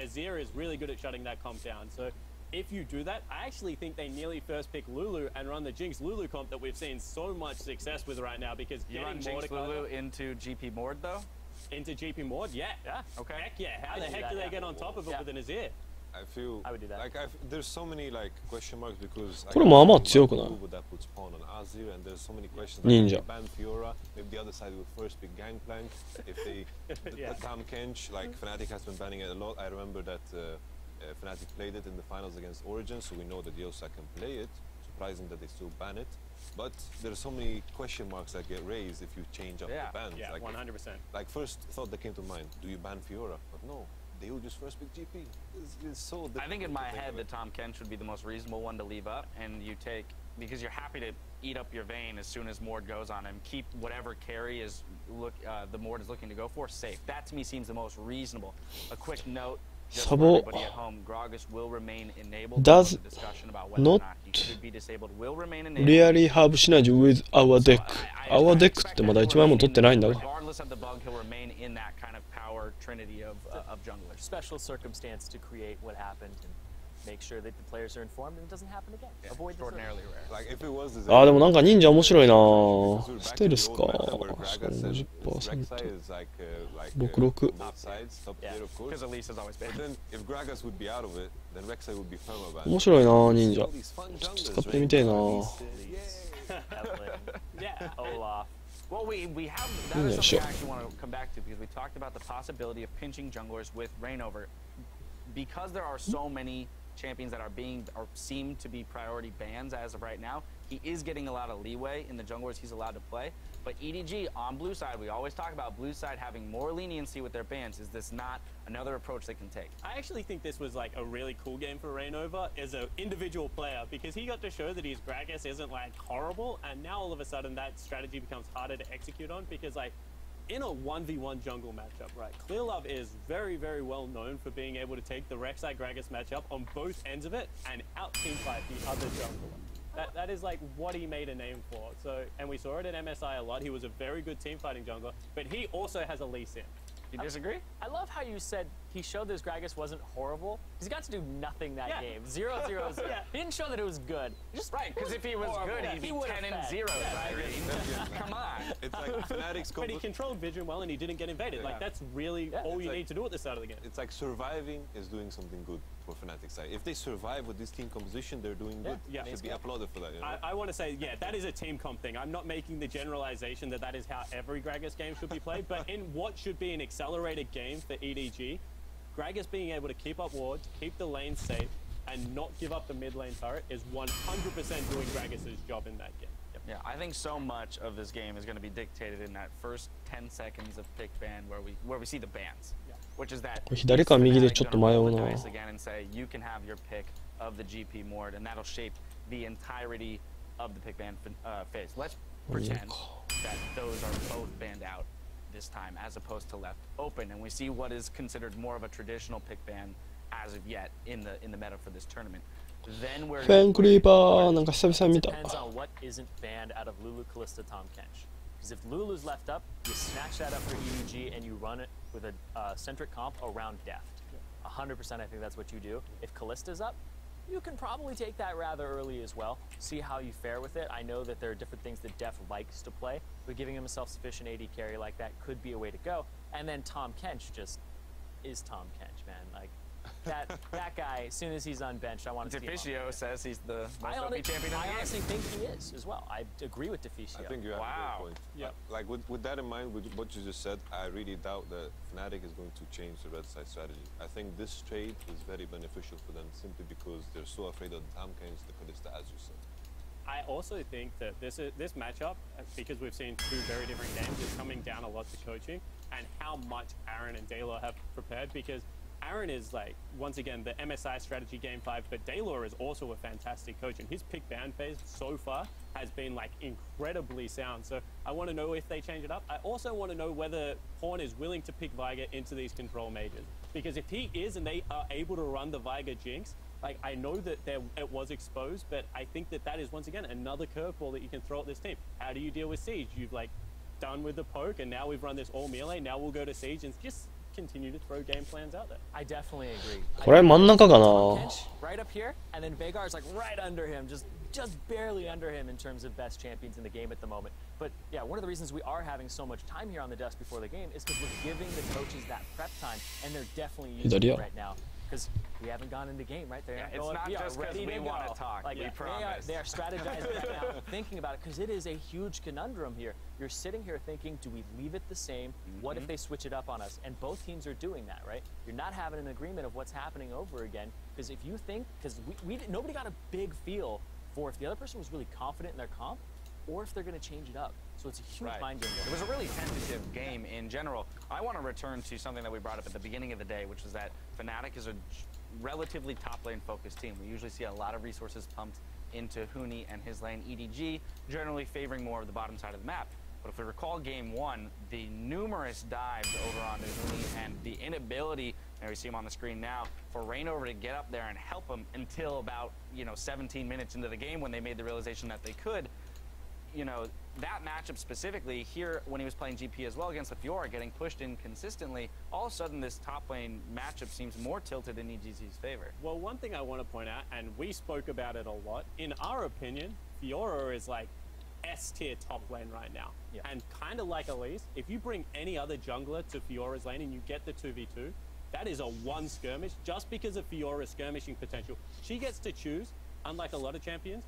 Azir is really good at shutting that comp down. So if you do that, I actually think they nearly first pick Lulu and run the Jinx Lulu comp that we've seen so much success with right now, because you run Jinx Lulu into GP Mord though? Into GP Mord, yeah. Okay. Heck yeah. How the heck do they get on top of it with an Azir? I feel I would do that. like there's so many like question marks because これまあまあ強くない? would that put spawn on Azir, and there's so many questions. Ninja. Like, ban Fiora, maybe the other side will first pick Gangplank. If they the Tam Kench, like Fnatic has been banning it a lot. I remember that Fnatic played it in the finals against Origin, so we know that Yosa can play it. Surprising that they still ban it. But there's so many question marks that get raised if you change up the bans. Yeah, like, 100%. Like first thought that came to mind, do you ban Fiora? But no. They will just first pick GP. It's so I think in my head that Tom Kench would be the most reasonable one to leave up, and you take, because you're happy to eat up your vein as soon as Mord goes on him, keep whatever carry is the Mord is looking to go for safe. That to me seems the most reasonable. A quick note, just for everybody at home, Gragas will remain enabled. Does discussion about whether or not he could be disabled will remain enabled. Really have synergy with our deck. Our deck ってまだ1枚も取ってないんだろ? Regardless of the bug, he'll remain in that kind of power trinity of junglers. Special circumstance to create what happened and make sure that the players are informed and it doesn't happen again. Avoid this. Extraordinarily rare. Like if it was あ、でもなんか忍者面白いな。ステルスか。しかも 50%。66。Because Elise has always been. But then if Gragas would be out of it, then Rek'Sai would be permaban. 面白いな忍者。ちょっと使ってみてえな。Yeah, Olaf. Well, we have that is something I actually want to come back to, because we talked about the possibility of pinching junglers with Reignover. Because there are so many champions that are being or seem to be priority bans as of right now, he is getting a lot of leeway in the junglers he's allowed to play. But EDG on blue side, we always talk about blue side having more leniency with their bans. Is this not another approach they can take? I actually think this was like a really cool game for Reignover as an individual player, because he got to show that his Gragas isn't like horrible, and now all of a sudden that strategy becomes harder to execute on, because like in a 1v1 jungle matchup, right, Clearlove is very, very well known for being able to take the Rek'Sai Gragas matchup on both ends of it and out teamfight the other jungler. That is like what he made a name for. So, and we saw it at MSI a lot. He was a very good team fighting jungler, but he also has a Lee Sin. You disagree? I love how you said he showed this Gragas wasn't horrible. He's got to do nothing that game. 0-0. He didn't show that it was good. Just right, because if he was good, he'd be 10-0. Come on. It's like Fnatic's But he controlled Vision well and he didn't get invaded. Like that's really all you need to do at the start of the game. It's like surviving is doing something good for Fnatic's side. If they survive with this team composition, they're doing good. Yeah. Should be applauded for that. You know? I want to say, yeah, that is a team comp thing. I'm not making the generalization that that is how every Gragas game should be played, but in what should be an accelerated game for EDG, Gragas being able to keep up wards, keep the lane safe, and not give up the mid lane turret is 100% doing Gragas' job in that game. Yeah, I think so much of this game is going to be dictated in that first 10 seconds of pick ban where we see the bans, which is that 左か右でちょっと迷うな。 again and say you can have your pick of the GP Mord, and that'll shape the entirety of the pick ban phase. Let's pretend that those are both banned out this time as opposed to left open, and we see what is considered more of a traditional pick ban as of yet in the meta for this tournament. Then we're フェンクリーパーなんか久々に見た。 Depends on what isn't banned out of Lulu, Kalista, Tom Kench. Because if Lulu's left up, you snatch that up for EDG and you run it with a centric comp around Deft. 100% I think that's what you do. If Kalista's up, you can probably take that rather early as well. See how you fare with it. I know that there are different things that Deft likes to play, but giving him a self-sufficient AD carry like that could be a way to go. And then Tom Kench just is Tom Kench, man. Like that guy, as soon as he's unbenched, I want to see him. Deficio says he's the most OP champion in the game. I honestly think he is as well. I agree with Deficio. I think you have a good point. Yeah. Like with that in mind, with what you just said, I really doubt that Fnatic is going to change the red side strategy. I think this trade is very beneficial for them simply because they're so afraid of the Tam Kench, the Kalista, as you said. I also think that this matchup, because we've seen two very different games, is coming down a lot to coaching and how much Aaron and Daylor have prepared, because Aaron is like, once again, the MSI strategy game 5, but Daylor is also a fantastic coach, and his pick ban phase so far has been like incredibly sound. So I want to know if they change it up. I also want to know whether Pawn is willing to pick Viger into these control majors, because if he is and they are able to run the Viger Jinx, like I know that it was exposed, but I think that is once again another curveball that you can throw at this team. How do you deal with Siege? You've like done with the poke, and now we've run this all melee. Now we'll go to Siege and just continue to throw game plans out there. I definitely agree. これ真ん中かな。 Kench right up here, and then Veigar's like right under him, just barely under him in terms of best champions in the game at the moment. But yeah, one of the reasons we are having so much time here on the Dust before the game is because we're giving the coaches that prep time, and they're definitely using it right now. Because we haven't gone into game, right? They're it's not just because we want to talk. Like, we promise. They are strategizing right now, thinking about it, because it is a huge conundrum here. You're sitting here thinking, do we leave it the same? What if they switch it up on us? And both teams are doing that, right? You're not having an agreement of what's happening over again. Because if you think, because nobody got a big feel for if the other person was really confident in their comp, or if they're going to change it up. So it's a huge mind game. It was a really tentative game in general. I want to return to something that we brought up at the beginning of the day, which was that Fnatic is a relatively top lane focused team. We usually see a lot of resources pumped into Huni and his lane EDG, generally favoring more of the bottom side of the map. But if we recall game one, the numerous dives over onto Huni and the inability, and we see him on the screen now, for Reignover to get up there and help him until about 17 minutes into the game when they made the realization that they could. That matchup specifically here when he was playing GP as well against the Fiora, getting pushed in consistently, all of a sudden this top lane matchup seems more tilted in EGZ's favor. Well, one thing I want to point out, and we spoke about it a lot, in our opinion, Fiora is like S-tier top lane right now. Yeah. And kind of like Elise, if you bring any other jungler to Fiora's lane and you get the 2v2, that is a one skirmish just because of Fiora's skirmishing potential. She gets to choose, unlike a lot of champions,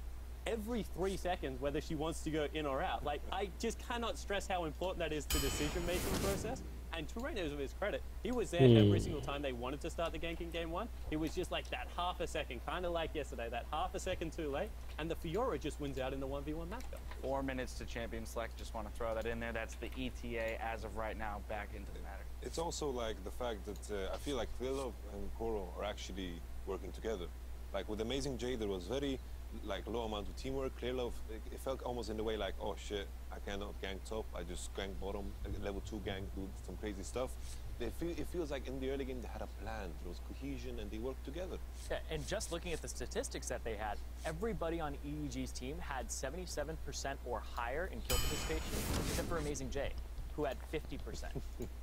every 3 seconds whether she wants to go in or out. Like, I just cannot stress how important that is to the decision-making process. And to Reignover, of his credit, he was there every single time they wanted to start the gank in game one. It was just like that half a second, kind of like yesterday, that half a second too late, and the Fiora just wins out in the 1v1 matchup. 4 minutes to champion select, just want to throw that in there. That's the ETA as of right now, back into the matter. It's also like the fact that I feel like Krillov and Koro are actually working together. Like with Amazing J, there was very low amount of teamwork. Krillov, it felt almost in the way like, oh shit, I cannot gank top, I just gank bottom, level 2 gank, do some crazy stuff. It feels like in the early game they had a plan, there was cohesion, and they worked together. Yeah, and just looking at the statistics that they had, everybody on EEG's team had 77% or higher in kill participation, except for Amazing J, who had 50%.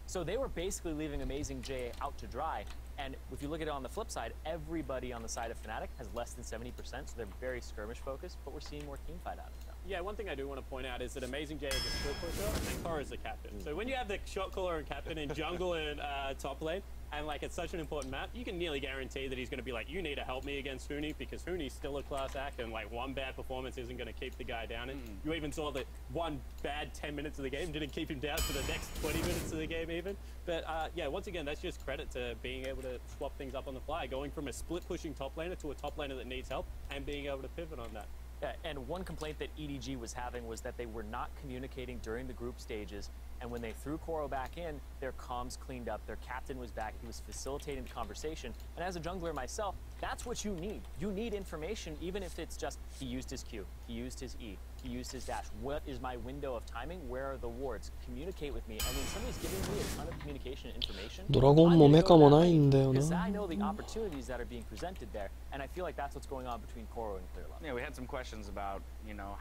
So they were basically leaving Amazing J out to dry. And if you look at it on the flip side, everybody on the side of Fnatic has less than 70%, so they're very skirmish focused, but we're seeing more team fight out of them. Yeah, one thing I do want to point out is that Amazing J is a split pusher and Koro is the captain. So when you have the shot caller and captain in jungle and top lane, and like it's such an important map, you can nearly guarantee that he's going to be like, you need to help me against Huni, because Huni's still a class act, and like one bad performance isn't going to keep the guy down. And you even saw that one bad 10 minutes of the game didn't keep him down for the next 20 minutes of the game even. But yeah, once again, that's just credit to being able to swap things up on the fly, going from a split pushing top laner to a top laner that needs help, and being able to pivot on that. Yeah, and one complaint that EDG was having was that they were not communicating during the group stages, and when they threw Koro back in, their comms cleaned up, their captain was back, he was facilitating the conversation, and as a jungler myself, that's what you need. You need information, even if it's just, he used his Q, he used his E, he used his dash. What is my window of timing? Where are the wards? Communicate with me. And when somebody's giving me a ton of communication and information, ドラゴンもメカもないんだよな。 because I know the opportunities that are being presented there, and I feel like that's what's going on between Koro and Clearlove. Yeah, we had some questions about,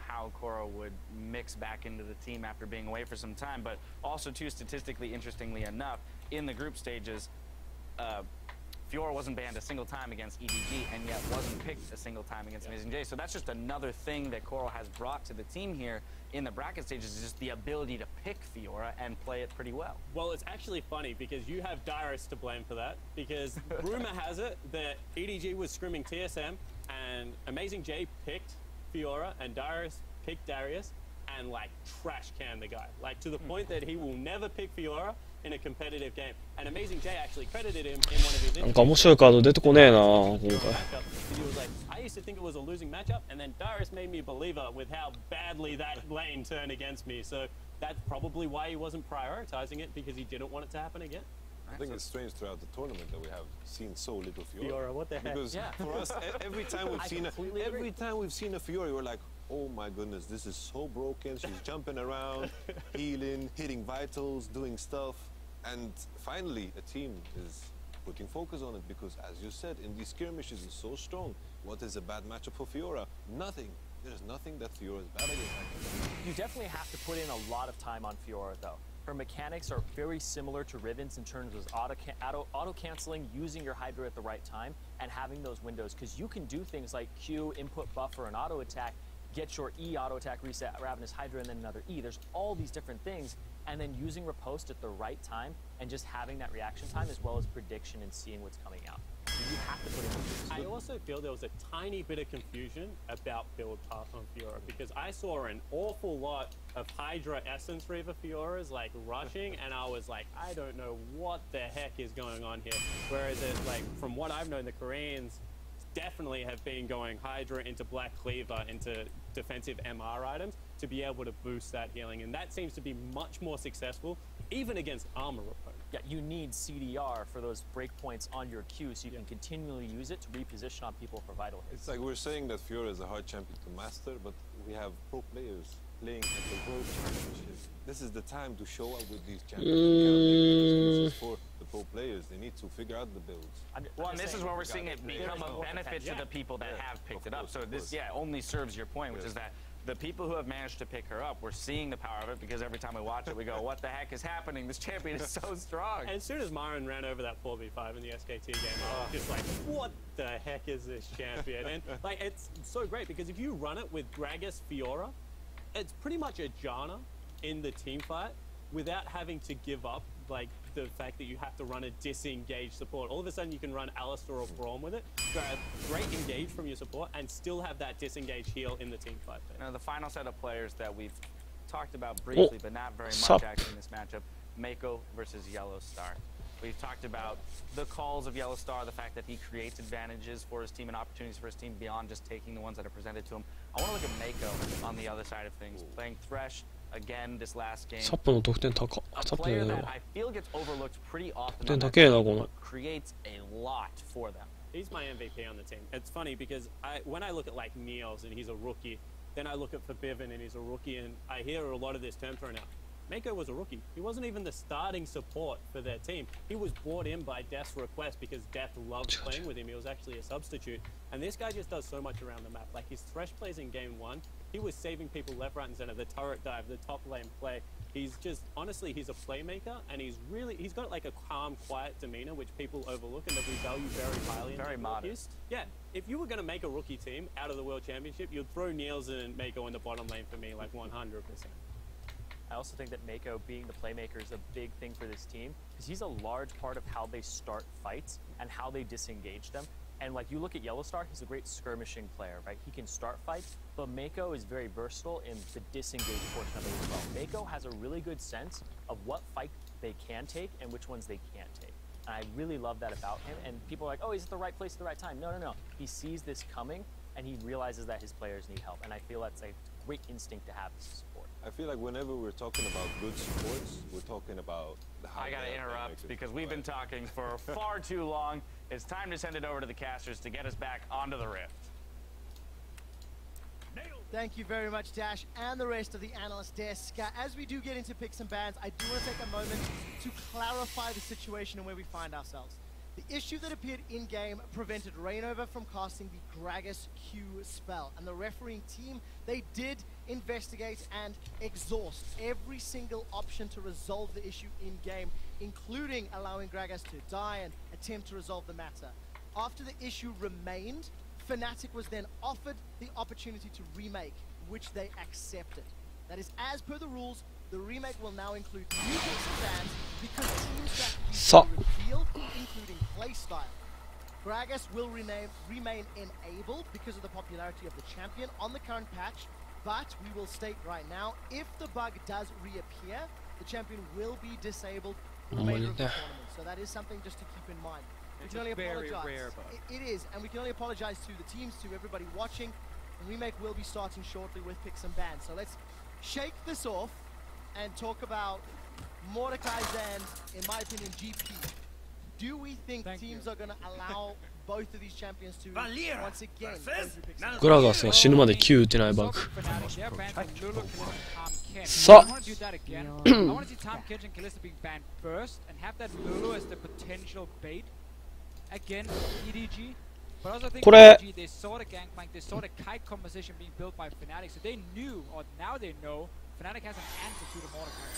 how Koro would mix back into the team after being away for some time, but also too, statistically, interestingly enough, in the group stages, Fiora wasn't banned a single time against EDG, and yet wasn't picked a single time against Amazing J. So that's just another thing that Koro has brought to the team here in the bracket stages, is just the ability to pick Fiora and play it pretty well. Well, it's actually funny because you have Darius to blame for that, because rumor has it that EDG was scrimming TSM and Amazing J picked Fiora and Darius picked Darius and like trash canned the guy, like to the point that he will never pick Fiora in a competitive game. And Amazing J actually credited him in one of his interviews. なんか面白いカード出てこねえな今回。 He was like, I used to think it was a losing matchup, and then Darius made me a believer with how badly that lane turned against me. So that's probably why he wasn't prioritizing it, because he didn't want it to happen again. I think it's strange throughout the tournament that we have seen so little Fiora. Fiora, what the heck? Because for us, every time we've seen a Fiora, we're like, oh my goodness, this is so broken. She's jumping around, healing, hitting vitals, doing stuff. And finally, a team is putting focus on it, because as you said, in these skirmishes is so strong. What is a bad matchup for Fiora? Nothing. There's nothing that Fiora is bad against. You definitely have to put in a lot of time on Fiora, though. her mechanics are very similar to Riven's in terms of auto canceling, using your Hydra at the right time, and having those windows. Because you can do things like Q, input buffer, and auto attack, get your E auto attack, reset Ravenous Hydra, and then another E. There's all these different things, and then using riposte at the right time, and just having that reaction time as well as prediction and seeing what's coming out. So you have to put in the I also feel there was a tiny bit of confusion about build path on Fiora, because I saw an awful lot of Hydra Essence Reaver Fioras like rushing, and I was like, I don't know what the heck is going on here. Whereas it's like, from what I've known, the Koreans definitely have been going Hydra into Black Cleaver into defensive MR items to be able to boost that healing, and that seems to be much more successful even against armor opponents. Yeah, you need CDR for those breakpoints on your Q so you can continually use it to reposition on people for vital hits. It's like we're saying that Fiora is a hard champion to master, but we have pro players playing at the World Championship. This is the time to show up with these champions. We cannot make excuses for the pro players. They need to figure out the builds. Well, and this is where we're seeing it become a benefit to the people that have picked it up. So this, only serves your point, which is that the people who have managed to pick her up, we're seeing the power of it, because every time we watch it, we go, what the heck is happening? This champion is so strong. And as soon as Myron ran over that 4v5 in the SKT game, I was just like, what the heck is this champion? And like, it's so great, because if you run it with Gragas Fiora, it's pretty much a Janna in the team fight without having to give up like the fact that you have to run a disengaged support. All of a sudden you can run Alistar or Braum with it, great engage from your support, and still have that disengaged heal in the team fight. Now the final set of players that we've talked about briefly, but not very much actually in this matchup, Mako versus Yellowstar. We've talked about the calls of Yellowstar, the fact that he creates advantages for his team and opportunities for his team beyond just taking the ones that are presented to him. I want to look at Mako on the other side of things, playing Thresh again this last game. サップの得点高い。 A サップ player ね that I feel gets overlooked pretty often, 点 on that 高えな team, この。 but creates a lot for them. He's my MVP on the team. It's funny because when I look at like Niels and he's a rookie, then I look at Forbidden and he's a rookie, and I hear a lot of this term thrown out. Mako was a rookie. He wasn't even the starting support for their team. He was brought in by Death's request because Death loved playing with him. He was actually a substitute. And this guy just does so much around the map. Like his Thresh plays in game 1, he was saving people left, right, and center. The turret dive, the top lane play. He's just, honestly, he's a playmaker, and he's got like a calm, quiet demeanor, which people overlook and that we value very highly. Very modest. Yeah, if you were going to make a rookie team out of the World Championship, you'd throw Niels and Mako in the bottom lane for me, like 100%. I also think that Mako being the playmaker is a big thing for this team, because he's a large part of how they start fights and how they disengage them. And like you look at Yellowstar, he's a great skirmishing player, right? He can start fights, but Mako is very versatile in the disengage portion of it as well. Mako has a really good sense of what fight they can take and which ones they can't take. And I really love that about him. And people are like, oh, he's at the right place at the right time. No, no, no. He sees this coming, and he realizes that his players need help. And I feel that's a great instinct to have as a support. I feel like whenever we're talking about good supports, we're talking about the high. I gotta interrupt because we've been talking for far too long. It's time to send it over to the casters to get us back onto the Rift. Thank you very much, Dash, and the rest of the analyst desk. As we do get into picks and bans, I do want to take a moment to clarify the situation and where we find ourselves. The issue that appeared in-game prevented Rainover from casting the Gragas Q spell, and the refereeing team, they did investigate and exhaust every single option to resolve the issue in-game, including allowing Gragas to die and attempt to resolve the matter. After the issue remained, Fnatic was then offered the opportunity to remake, which they accepted. That is, as per the rules, the remake will now include new picks and bans because teams that can be revealed, including playstyle. Gragas will remain enabled because of the popularity of the champion on the current patch, but we will state right now, if the bug does reappear, the champion will be disabled for the remainder of the tournament. So that is something just to keep in mind. We can only apologize. Rare bug. It is, and we can only apologize to the teams, to everybody watching. The remake will be starting shortly with picks and bans. So let's shake this off and talk about Mordekai's and, in my opinion, GP. Do we think teams are going to allow both of these champions to once again go through picks and bans? グラガスが死ぬまで Q 打てないバグ。さあ I want to do that again. I want to see Tom Kench and Kalista being banned first and have that Lulu as the potential bait. Again, EDG. But also I think EDG, they saw the gangplank, they saw the kite composition being built by Fnatic, so they knew, or now they know, Fnatic has an answer to the Mordecai.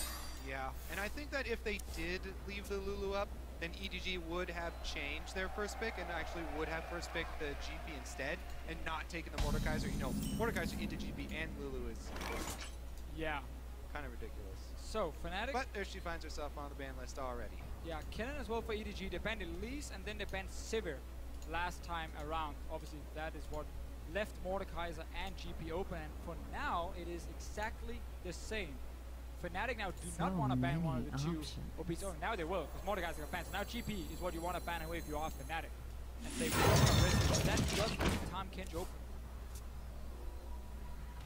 Yeah, and I think that if they did leave the Lulu up, then EDG would have changed their first pick and actually would have first picked the GP instead and not taken the Mordekaiser. You know, Mordekaiser into GP and Lulu is kind of ridiculous. So, Fnatic. But there she finds herself on the ban list already. Yeah, Kennen as well for EDG. They banned Elise and then they banned Sivir last time around. Obviously, that is what left Mordekaiser and GP open. And for now, it is exactly the same. Fnatic now do not want to ban one of the two OPs. Oh, now they will, because Mordekaiser got banned. So now GP is what you want to ban away if you are Fnatic. And they will not risk it. That does leave Tahm Kench open.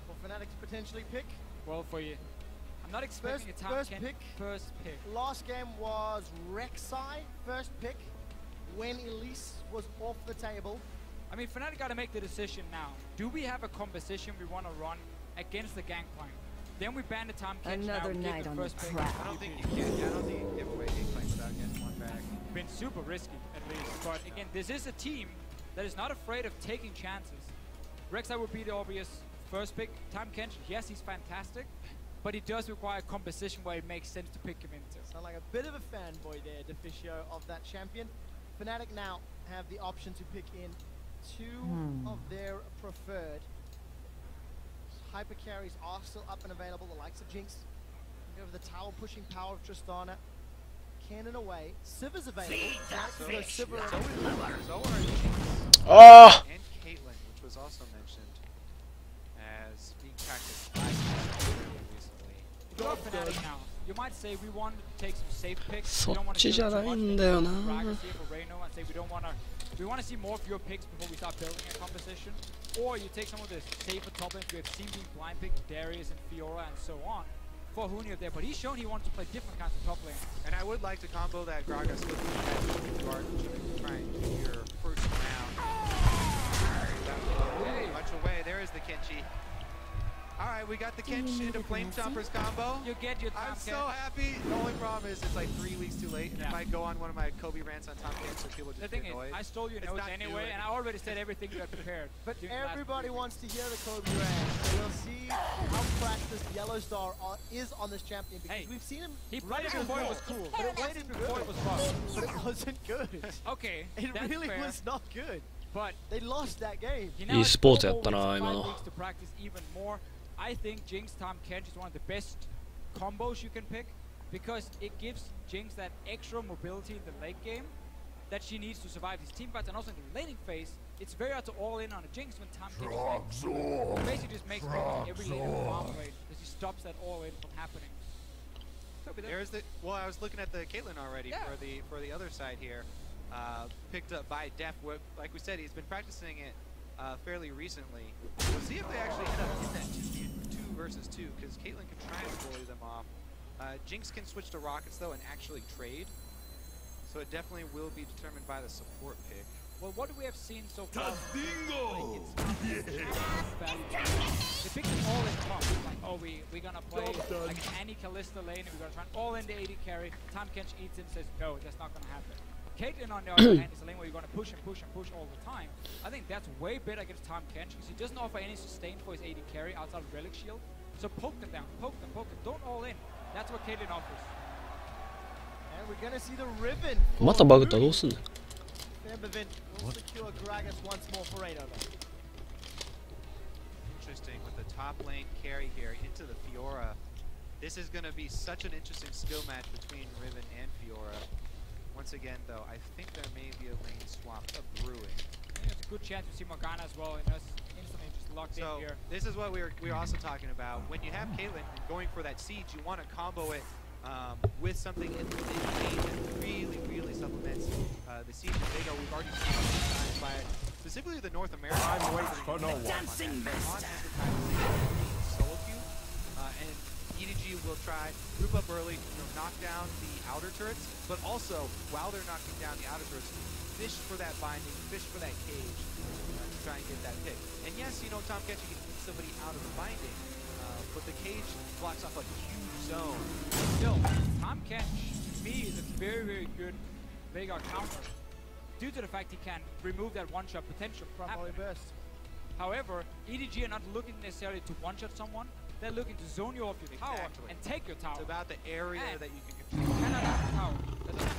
For Fnatic to potentially pick. Well, for you. I'm not expecting a Tahm Kench first pick. Last game was Rek'Sai, first pick, when Elise was off the table. I mean, Fnatic got to make the decision now. Do we have a composition we want to run against the Gangplank? Then we ban the Tahm Kench Another now, night the on first the pick. track. I don't think you can. I don't think you can give away Gangplank without getting one back. Been super risky, at least. But again, this is a team that is not afraid of taking chances. Rek'Sai would be the obvious first pick. Tahm Kench, yes, he's fantastic, but he does require a composition where it makes sense to pick him into. Sound like a bit of a fanboy there, Deficio, of that champion. Fnatic now have the option to pick in two of their preferred. Hyper carries are still up and available, the likes of Jinx. You have the tower pushing power of Tristana. Cannon away. Sivir's available. Sivir And Caitlyn, which was also mentioned as being practiced by recently. If you're Fnatic now, you might say we want to take some safe picks. そ We っ don't want to ちじゃないんだよな。 Gragas here for Reyno and say we don't want to. We want to see more of your picks before we start building a composition. Or you take some of the safer top lanes we have seen being blind picked, Darius and Fiora and so on, for Hunio there. But he's shown he wants to play different kinds of top lanes. And I would like to combo that Gragas with the guard to try and do your first round. Much away. There is the Kenshi. All right, we got the Kench into Flame Chompers combo. You get your Tahm I'm Kench. so happy. The only problem is it's like 3 weeks too late. And if I go on one of my Kobe rants on Tahm Kench, so people just The thing get is, annoyed. I stole your notes anyway, and I already said everything you had prepared. But everybody wants to hear the Kobe rant, so we'll see how practiced Yellow Star is on this champion, because we've seen him. He played it before it was cool. But it wasn't before it was fun. But it wasn't good. Okay, It that's really fair. was not good. But they lost that game. He now has いいスポーツ 4 やったな、 more 今 weeks, 5の。 weeks to practice even more. I think Jinx Tahm Kench is one of the best combos you can pick, because it gives Jinx that extra mobility in the late game that she needs to survive these team fights, and also in the laning phase, it's very hard to all in on a Jinx when Tahm Kench is late. It basically just makes every lane of the farm lane, because he stops that all in from happening. There's the I was looking at the Caitlyn already for the other side here. Picked up by Def. Like we said, he's been practicing it fairly recently. We'll see if they actually end up in that 2 versus 2, because Caitlyn can try and bully them off. Jinx can switch to Rockets though and actually trade. So it definitely will be determined by the support pick. Well, what we have seen so far, they picked an all-in comp. Like, oh, we're gonna play like an anti-Kalista lane, and we're gonna try and all in the AD carry. Tahm Kench eats him, says no, that's not gonna happen. Caitlyn, on the other hand, is a lane where you're gonna push and push and push all the time. I think that's way better against Tahm Kench, because he doesn't offer any sustain for his AD carry outside of Relic Shield. So poke them down, poke them, don't all in. That's what Caitlyn offers. And we're gonna see the ribbon. またバグったらどうすんの Fambivin will secure Gragas once more for Reyno. Interesting with the top lane carry here into the Fiora. This is going to be such an interesting skill match between Riven and Fiora. Once again, though, I think there may be a lane swap brewing. I think it's a good chance to see Morgana as well, and us instantly just locked in here. This is what we were also talking about. When you have Caitlyn going for that siege, you want to combo it with something in the mid-game that really supplements the siege. They go, we've already seen times by specifically the North American. I'm waiting for no one. Dancing Mist. Solo queue, and EDG will try group up early, knock down the outer turrets, but also while they're knocking down the outer turrets, fish for that binding, fish for that cage to try and get that pick. And yes, Tahm Kench can keep somebody out of the binding, but the cage blocks off a huge zone. Still, Tahm Kench, to me, is a very good Veigar counter, due to the fact he can remove that one-shot potential. Probably best. However, EDG are not looking necessarily to one-shot someone, they're looking to zone you off your tower and take your tower. It's about the area And that you can You control. cannot have the tower. That doesn't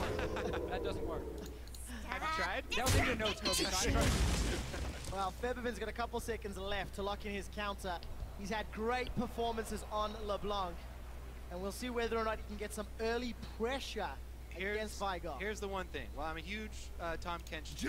work. That doesn't work. Have you tried? That was in your notes, Kobe. So I trust you. Well, Featherman's got a couple seconds left to lock in his counter. He's had great performances on LeBlanc, and we'll see whether or not he can get some early pressure against Vigar. Here's the one thing. Well, I'm a huge Tom Kench fan.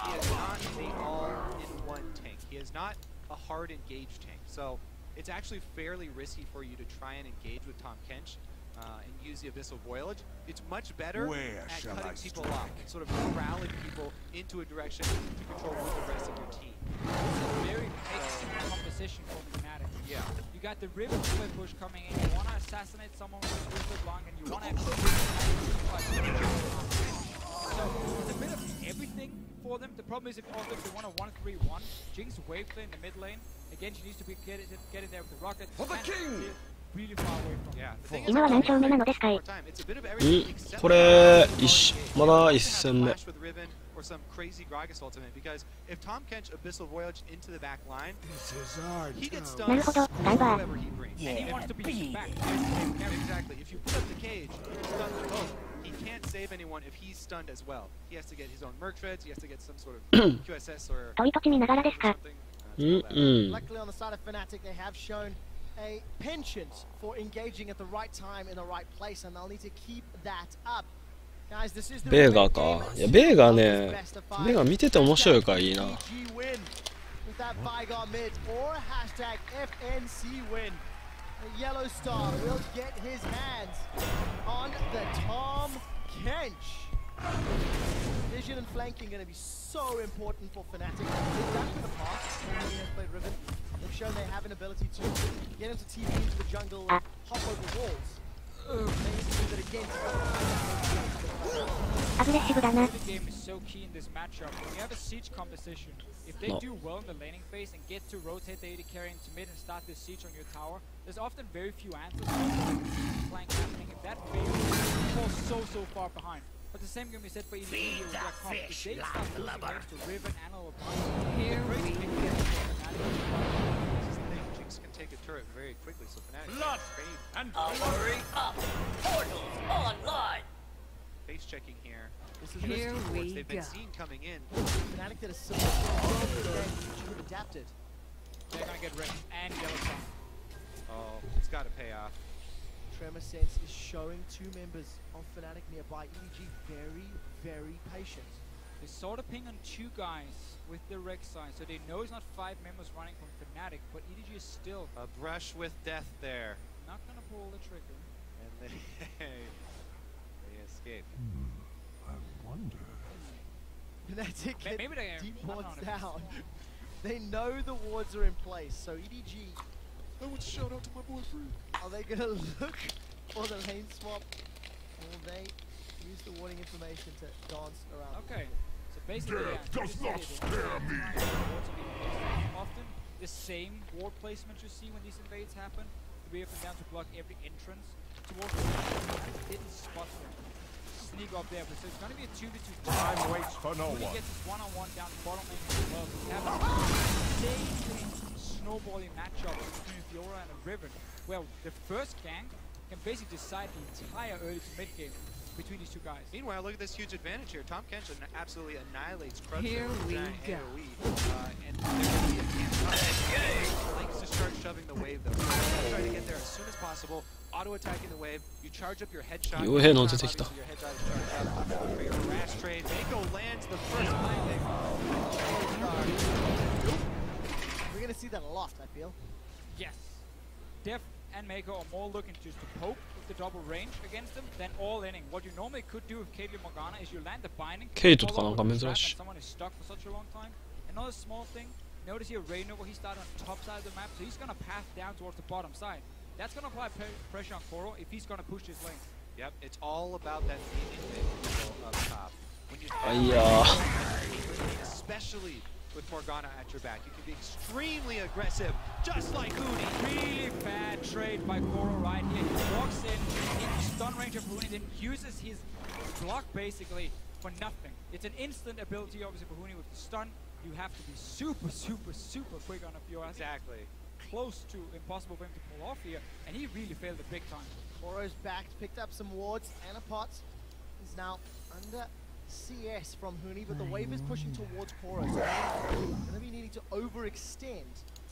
He is not the all-in-one tank. He is not a hard engage tank. So it's actually fairly risky for you to try and engage with Tom Kench and use the Abyssal Voyage. It's much better at cutting people off and sort of corralling people into a direction to control with the rest of your team. This is very mixed composition for Fnatic. Yeah. You got the Riven split push coming in. You want to assassinate someone with LeBlanc, and you want to so it's a bit of everything for them. The problem is if also if they want a 1-3-1, Jinx wave play in the mid lane. Again, she needs to be get in there with the rocket. For the king! Really far away from Yeah. The thing 今は何勝目なのですかい It's a bit of everything except これまだ1 You can have 戦目 Flash with Riven or some crazy Gragas ultimate because if Tom Kench Abyssal Voyage into the back line, he gets stunned なるほど、ダイバー。 whoever he brings. And he wants to be back. Exactly. If you put up the cage, you can stun them both. He can't save anyone if he's stunned as well. He has to get his own Merc Treads, he has to get some sort of QSS or 鳥土地見ながらですか something. うん Luckily on the side of Fnatic, they have shown a penchant for engaging at the right time in the right place, and they'll need to keep that up. Guys, this is the ベーガーか。いや、ベーガーね、ベーガー見てて面白いからいいな。 with that Vigar mid or hashtag FNC win. The Yellow Star will get his hands on the Tom Kench. Vision and flanking going to be so important for Fnatic. They've done it in the past when he has played Riven. They've shown they have an ability to get him to TV into the jungle and hop over walls. They need to do that again. アグレッシブだな The game is so key in this matchup. When you have a siege composition, if they do well in the laning phase and get to rotate the AD carry into mid and start this siege on your tower, there's often very few answers flank happening. If that fails, you fall so far behind. But the same can be said for EDG here with their comp. If they start losing games to Riven and LeBlanc, here we go. Jinx can take a turret very quickly, so Fnatic Blood and Armory up. Portals online. face checking here. This is Here risky for what we they've been go. seen coming in. Fnatic did a similar thing to the game, which would adapted. They're gonna get Riven and Yellowstone. Oh, it's got to pay off. Tremor Sense is showing two members of Fnatic nearby. EDG very patient. They sort of ping on two guys with the Rek'Sai, so they know it's not 5 members running from Fnatic, but EDG is still A brush with death there. not gonna pull the trigger. And they escape. Fnatic get Maybe they deep I don't wards know. down. They know the wards are in place, so EDG, I would shout out to my boyfriend. are they gonna look for the lane swap? Or will they use the warding information to dance around? Okay, so basically, often the same ward placement you see when these invades happen. 3 of them down to block every entrance towards the didn't spot them. Sneak up there, but so it's gonna be a 2v2. Time waits for no When he one. gets his one-on-one down the bottom lane as well, we have a insane snowballing matchup between Fiora and a Riven. Well, the first gank can basically decide the entire early to mid game between these two guys. Meanwhile, look at this huge advantage here. Tom Kench absolutely annihilates Crush. Here we go. And there's going to be a cancel. Likes to start shoving the wave, though. Try to get there as soon as possible. Auto-attacking the wave. You charge up your headshot. 傭兵の出てきた。 Your headshot is charged up for your rash trade. Mako lands the first landing. We're gonna see that a lot, I feel. Yes. Def and Mako are more looking just to poke with the double range against them than all inning. What you normally could do with Caitlyn Morgana is you land the binding. ケイトとか follow なんか up with the 珍 trap しい and someone is stuck for such a long time. Another small thing, notice here Rainover, he started on the top side of the map, so he's gonna path down towards the bottom side. That's gonna apply pressure on Koro if he's gonna push his lane. Yep, it's all about that medium up top. When you あいや especially with Morgana at your back, you can be extremely aggressive, just like Huni. Really bad trade by Koro right here. He walks in stun range of Huni, then uses his block basically for nothing. It's an instant ability obviously for Huni with the stun. You have to be super quick on a few. Exactly. close to impossible for him to pull off here, and he really failed it big time. Koro's back, picked up some wards, and a pot. He's now under CS from Huni, but the wave is pushing towards Koro, so he's going to be needing to overextend.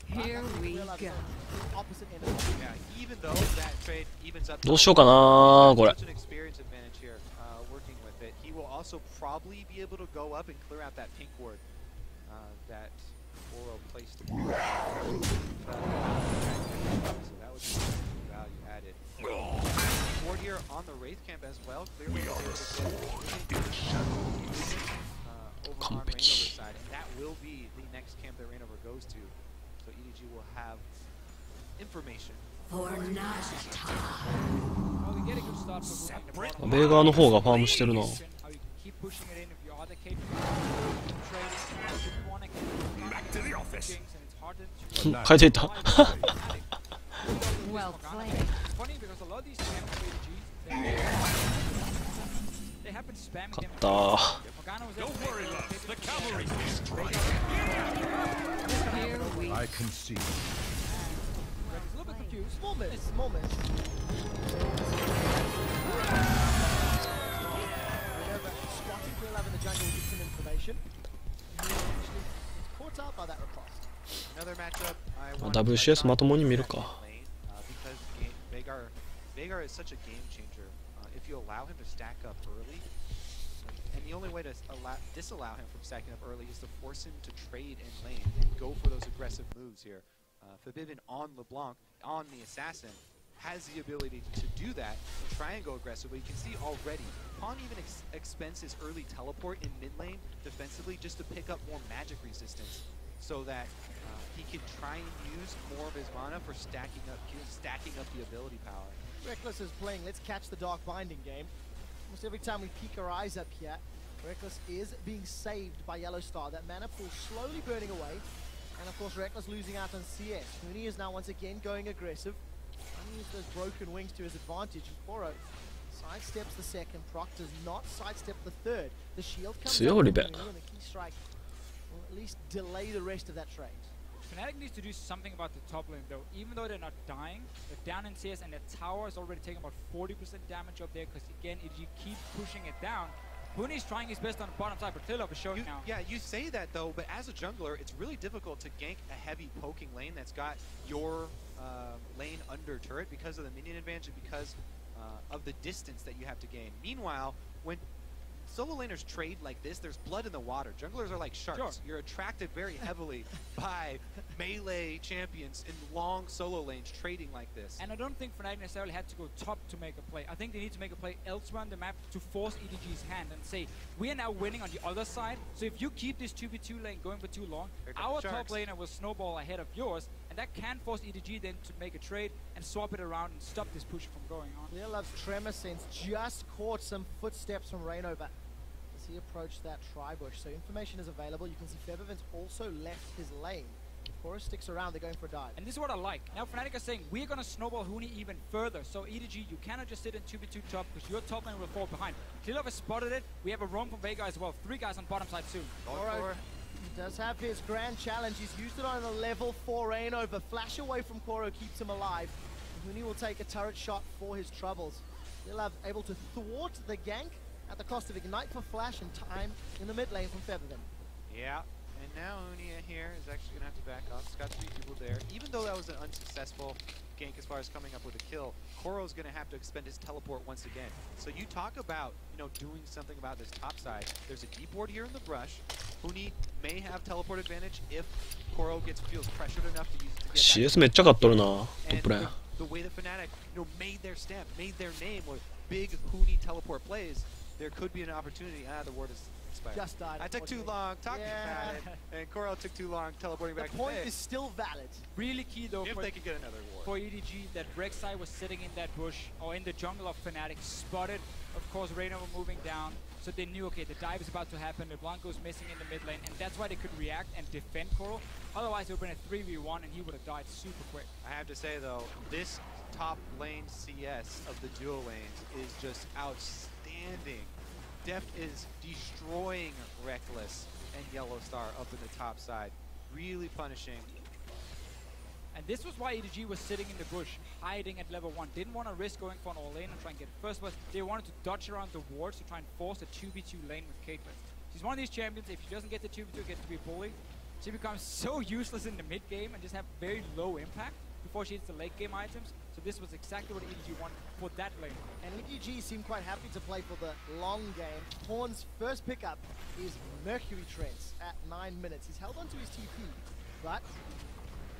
Here we go. Opposite end of the Yeah, even though that trade evens up. どうしようかなこれ。 Such an experience advantage here, working with it. He will also probably be able to go up and clear out that pink ward that Oro placed. So that would be value added. Ward here on the Wraith camp as well. Clearly over on Reignover's side, and that will be the next camp that Reignover goes to. So EDG will have information. For Najata. Well, we get a good start for moving the bottom. ベーガーの方がファームしてるな。 How you keep pushing it in if you are the capable trading. If you want to keep back to the office. And it's harder to 変えていった。 Well played. It's funny because a lot of these champs for EDGs, they have been spamming them. た。 Morgana was able to Don't worry, loves. The cavalry strike. Here we I can see. Red is a little bit confused. Small miss, small miss. Squatting for 11 in the jungle will give some information. He's caught up by that riposte. Another matchup I want WCS まともに見るか。 because Veigar is such a game changer. If you allow him to stack up early, and the only way to disallow him from stacking up early is to force him to trade in lane and go for those aggressive moves here. Fabibin on LeBlanc, on the Assassin, has the ability to do that and try and go aggressively. You can see already, Pong even expends his early teleport in mid lane defensively just to pick up more magic resistance so that he can try and use more of his mana for stacking up the ability power. Reckless is playing Let's Catch the Dark Binding game. Almost every time we peek our eyes up here, Reckless is being saved by Yellow Star. That mana pool slowly burning away. And of course, Reckless losing out on CS. Mooney is now once again going aggressive. Trying to use those broken wings to his advantage. And Koro sidesteps the second. Proc does not sidestep the third. The shield comes out from Mooney, and the key strike will at least delay the rest of that trade. Fnatic needs to do something about the top lane though. Even though they're not dying, they're down in CS and their tower is already taking about 40% damage up there because again, if you keep pushing it down, Huni's trying his best on the bottom side, but Clearlove is showing now. Yeah, you say that though, but as a jungler, it's really difficult to gank a heavy poking lane that's got your lane under turret because of the minion advantage and because of the distance that you have to gain. Meanwhile, when solo laners trade like this, there's blood in the water. Junglers are like sharks. Sure. You're attracted very heavily by melee champions in long solo lanes trading like this. And I don't think Fnatic necessarily had to go top to make a play. I think they need to make a play elsewhere on the map to force EDG's hand and say, we are now winning on the other side, so if you keep this 2v2 lane going for too long, our top laner will snowball ahead of yours, and that can force EDG then to make a trade and swap it around and stop this push from going on. Clearlove's Tremor Sense just caught some footsteps from Reignover as he approached that tri-bush. So information is available. You can see Feathervin's also left his lane. If Koro sticks around, they're going for a dive. And this is what I like. Now Fnatic are saying, we're going to snowball Huni even further. So EDG, you cannot just sit in 2v2 top because your top lane will fall behind. Clearlove has spotted it. We have a roam from Veigar as well. 3 guys on bottom side soon. Koro does have his grand challenge. He's used it on a level 4 Reignover. Flash away from Koro keeps him alive. Huni will take a turret shot for his troubles. Clearlove able to thwart the gank at the cost of Ignite for Flash and time in the mid lane from Feathervin. Yeah, and now Unia here is actually going to have to back off. He's got 3 people there. Even though that was an unsuccessful gank as far as coming up with a kill, Koro's going to have to expend his teleport once again. So you talk about, doing something about this top side. There's a deep ward here in the brush. Huni may have teleport advantage if Koro feels pressured enough to use it to get CS めっちゃ勝っとるな、トップレーン。 The way that Fnatic, made their stamp, made their name with big Huni teleport plays, there could be an opportunity. The ward is expired. Just died. I took too long talking about it, and Koro took too long teleporting back The to point base. is still valid. Really key though If they could get another ward. for EDG that Rek'Sai was sitting in that bush or in the jungle of Fnatic, spotted, of course, Reignover moving down, so they knew, okay, the dive is about to happen, LeBlanco's missing in the mid lane, and that's why they could react and defend Koro. Otherwise, it would have been a 3v1 and he would have died super quick. I have to say though, this top lane CS of the duo lanes is just outstanding. Deft is destroying Reckless and Yellow Star up in the top side, really punishing And this was why EDG was sitting in the bush, hiding at level 1. Didn't want to risk going for an all-lane and try and get first blood. They wanted to dodge around the wards to try and force a 2v2 lane with Caitlyn. She's one of these champions, if she doesn't get the 2v2, gets to be bullied. She becomes so useless in the mid game and just have very low impact before she hits the late game items. So this was exactly what EDG wanted for that lane. And EDG seem quite happy to play for the long game. Horn's first pickup is Mercury Treads at 9 minutes. He's held onto his TP, but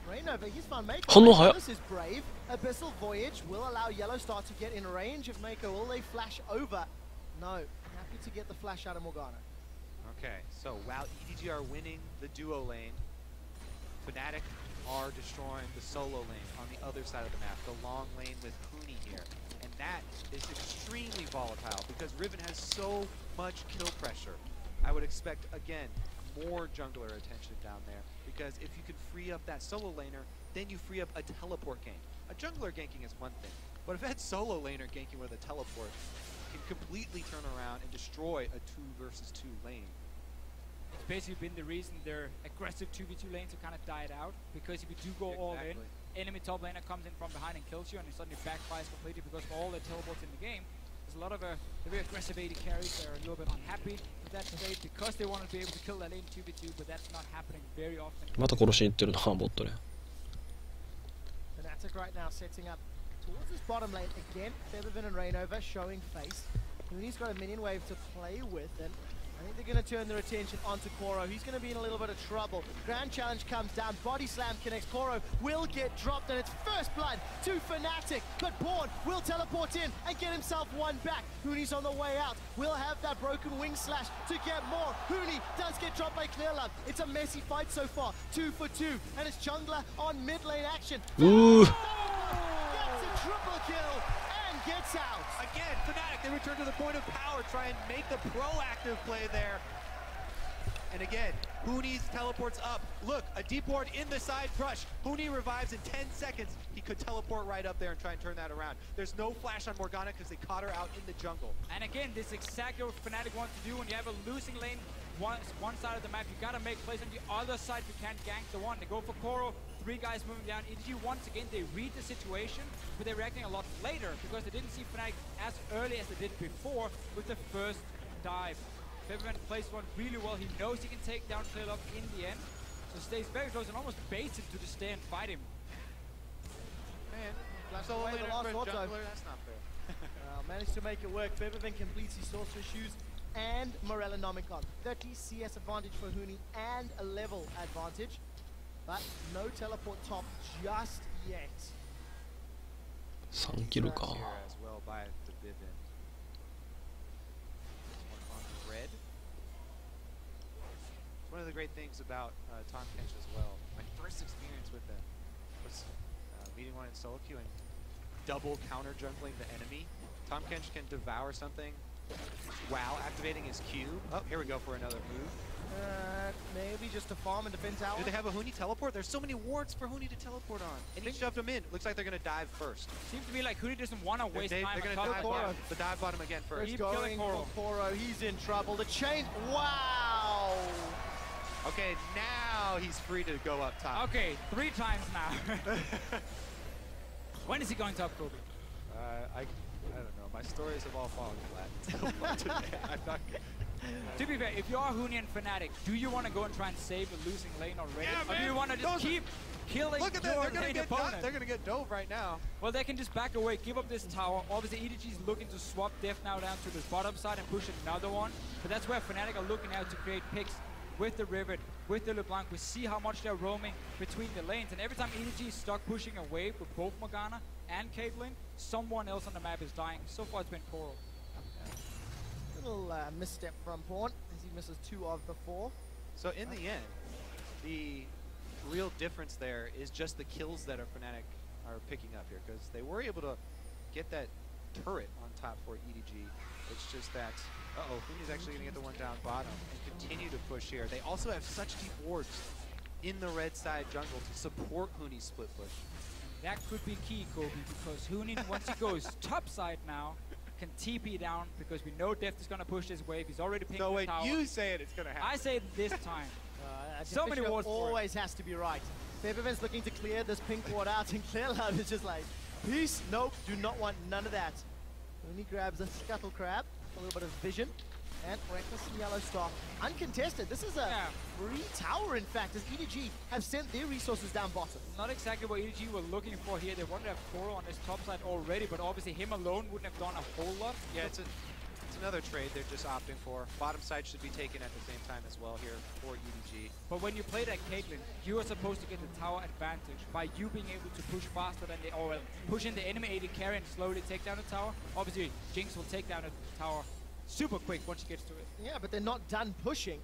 Rainover, he's found Mako. This is brave. Abyssal Voyage will allow Yellow Star to get in range of Mako. Will they flash over? No. Happy to get the flash out of Morgana. Okay, so while EDG are winning the duo lane, Fnatic are destroying the solo lane on the other side of the map, the long lane with Huni here. And that is extremely volatile because Riven has so much kill pressure. I would expect, again, more jungler attention down there because if you can free up that solo laner, then you free up a teleport gank. A jungler ganking is one thing, but if that solo laner ganking with a teleport can completely turn around and destroy a 2 versus 2 lane. It's basically been the reason their aggressive 2v2 lanes have kind of died out, because if you do go all in, enemy top laner comes in from behind and kills you, and it suddenly backfires completely because of all the teleports in the game. There's a lot of very aggressive AD carries that are a little bit unhappy with that state because they want to be able to kill that lane 2v2, but that's not happening very often. また殺しに行ってるな、ボットね。 Fnatic right now setting up towards this bottom lane again. Feathervin and Rainover showing face. Huni's got a minion wave to play with, and I think they're going to turn their attention onto Koro. He's going to be in a little bit of trouble. Grand Challenge comes down, Body Slam connects. Koro will get dropped, and it's first blood to Fnatic. But Born will teleport in and get himself one back. Huni's on the way out. We'll have that broken wing slash to get more. Huni does get dropped by Clearlove. It's a messy fight so far. 2 for 2, and it's jungler on mid lane action. Ooh. Gets a triple kill. Gets out. Again, Fnatic, they return to the point of power, try and make the proactive play there. And again, Huni's teleports up. Look, a deep ward in the side crush. Huni revives in 10 seconds. He could teleport right up there and try and turn that around. There's no flash on Morgana because they caught her out in the jungle. And again, this is exactly what Fnatic wants to do when you have a losing lane one side of the map. You gotta make plays on the other side. You can't gank the one. They go for Koro. 3 guys moving down. EDG once again, they read the situation, but they're reacting a lot later because they didn't see Fnatic as early as they did before with the first dive. Featherman plays one really well. He knows he can take down Clearlove in the end, so stays very close and almost baits him to just stay and fight him. Man, solo laner for a jungler, that's not fair. Managed to make it work. Featherman completes his sorcerer shoes and Morellonomicon. 30 CS advantage for Huni and a level advantage. But no teleport top just yet. 3キルか。As well by the Vivian. On red. One of the great things about Tahm Kench as well. My first experience with them was meeting one in solo queue and double counter jungling the enemy. Tahm Kench can devour something while activating his Q. Oh, here we go for another move. Maybe just a farm and defend tower. Do they have a Huni teleport? There's so many wards for Huni to teleport on. And he shoved him in. Looks like they're going to dive first. Seems to me like Huni doesn't want to waste time. They're going to dive bottom again first. He's going for Koro. He's in trouble. The chain. Wow. Okay, now he's free to go up top. Okay, 3 times now. When is he going top, Kobe? I don't know. My stories have all fallen flat today. I'm not good. To be fair, if you are Huni and Fnatic, do you want to go and try and save a losing lane already? Yeah, or do you want to just keep killing Look at that, your lane opponent? They're going to get dove right now. Well, they can just back away, give up this tower. Obviously, EDG is looking to swap Def now down to the bottom side and push another one. But that's where Fnatic are looking out to create picks with the Rivet, with the LeBlanc. We see how much they're roaming between the lanes. And every time EDG is stuck pushing a wave with both Morgana and Caitlyn, someone else on the map is dying. So far, it's been Coral. Little misstep from Pawn as he misses 2 of the 4. So in the end, the real difference there is just the kills that Fnatic are picking up here, because they were able to get that turret on top for EDG. It's just that, Huni's actually going to get the one down bottom and continue to push here. They also have such deep wards in the red side jungle to support Huni's split push. That could be key, Kobe, because Huni, once he goes top side now, can TP down, because we know Deft is going to push this wave. He's already pinged the tower. You say it, it's going to happen. I say it this time. So many wards always has to be right. Febiven's looking to clear this pink ward out, and Clearlove is just like, peace, nope, do not want none of that. When he grabs a Scuttle Crab, a little bit of vision, and Reckless and Yellow Star uncontested. This is a free tower, in fact, as EDG have sent their resources down bottom. Not exactly what EDG were looking for here. They wanted to have Koro on his top side already, but obviously him alone wouldn't have done a whole lot. Yeah, it's another trade they're just opting for. Bottom side should be taken at the same time as well here for EDG. But when you play that Caitlyn, you are supposed to get the tower advantage by you being able to push faster than the, or push in the enemy AD carry and slowly take down the tower. Obviously, Jinx will take down the tower super quick once she gets to it. Yeah, but they're not done pushing.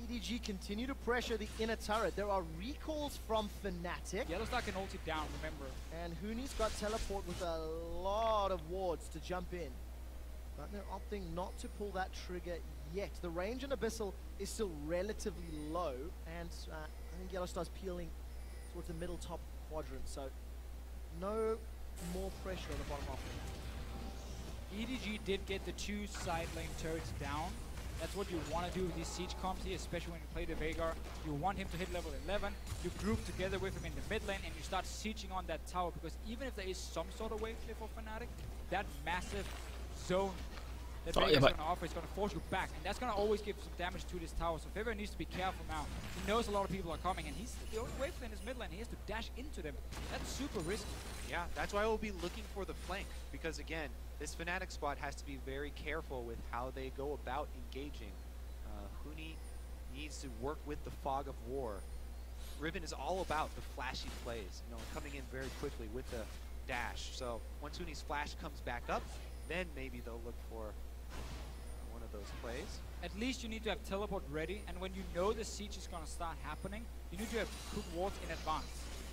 EDG continue to pressure the inner turret. There are recalls from Fnatic. Yellowstar can ult it down, remember. And Huni's got teleport with a lot of wards to jump in. But they're opting not to pull that trigger yet. The range on Abyssal is still relatively low, and I think Yellowstar's peeling towards the middle top quadrant, so no more pressure on the bottom offlane. EDG did get the 2 side lane turrets down. That's what you want to do with these siege comps here, especially when you play the Veigar. You want him to hit level 11, you group together with him in the mid lane, and you start sieging on that tower, because even if there is some sort of wave clear for Fnatic, that massive zone that Veigar's going to offer is going to force you back, and that's going to always give some damage to this tower. So Fever needs to be careful now. He knows a lot of people are coming, and he's the only wave lane is mid lane. He has to dash into them. That's super risky. Yeah, that's why we'll be looking for the flank, because again, this Fnatic squad has to be very careful with how they go about engaging. Huni needs to work with the fog of war. Riven is all about the flashy plays, you know, coming in very quickly with the dash. So once Huni's flash comes back up, then maybe they'll look for one of those plays. At least you need to have teleport ready, and when you know the siege is going to start happening, you need to have cook wards in advance.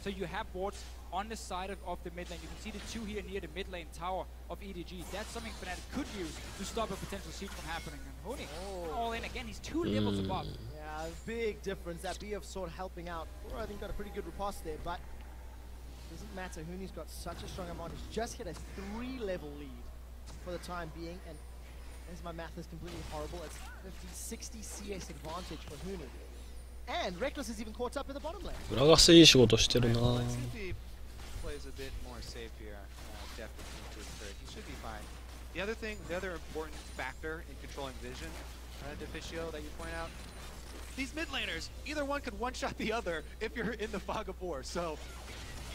So you have wards on the side of the mid lane. You can see the 2 here near the mid lane tower of EDG. That's something Fnatic could use to stop a potential siege from happening. And Huni, all in again, he's 2 levels above. Yeah, big difference. That B of Sword helping out. Koro, I think, got a pretty good riposte there, but doesn't matter. Huni's got such a strong advantage. Just hit a 3-level lead for the time being, and as my math is completely horrible, it's 50-60 CS advantage for Huni. And Reckless is even caught up in the bottom lane. 裏がいい仕事してるな。 Let's see if he plays a bit more safe here. Definitely into his turret. He should be fine. The other thing, the other important factor in controlling vision, Deficio, that you point out, these mid laners, either one could one-shot the other if you're in the fog of war. So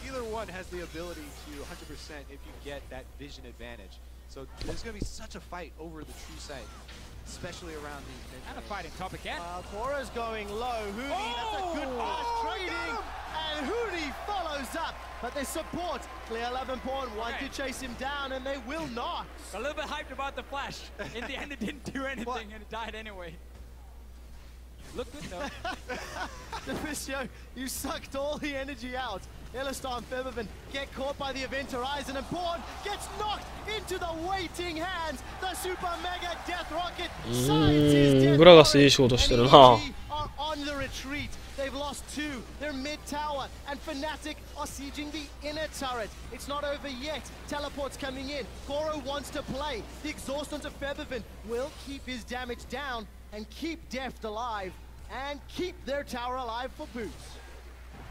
either one has the ability to 100% if you get that vision advantage. So there's going to be such a fight over the true sight, especially around these mid And a lanes. fight in top again. Koro's going low. Huni, that's a good pass trading. And Huni follows up. But their support, Clear 11 Pawn, want to chase him down, and they will not. A little bit hyped about the flash. In the end, it didn't do anything, and it died anyway. Look good though. Deficio, you sucked all the energy out. Yellowstar and Febiven get caught by the event horizon, and Pawn gets knocked into the waiting hands. The super mega death rocket signs his death. 裏がいい仕事してるな。 EDG are on the retreat. They've lost 2. They're mid tower, and Fnatic are sieging the inner turret. It's not over yet. Teleport's coming in. Koro wants to play. The exhaust onto Febiven will keep his damage down and keep Deft alive and keep their tower alive for Boots.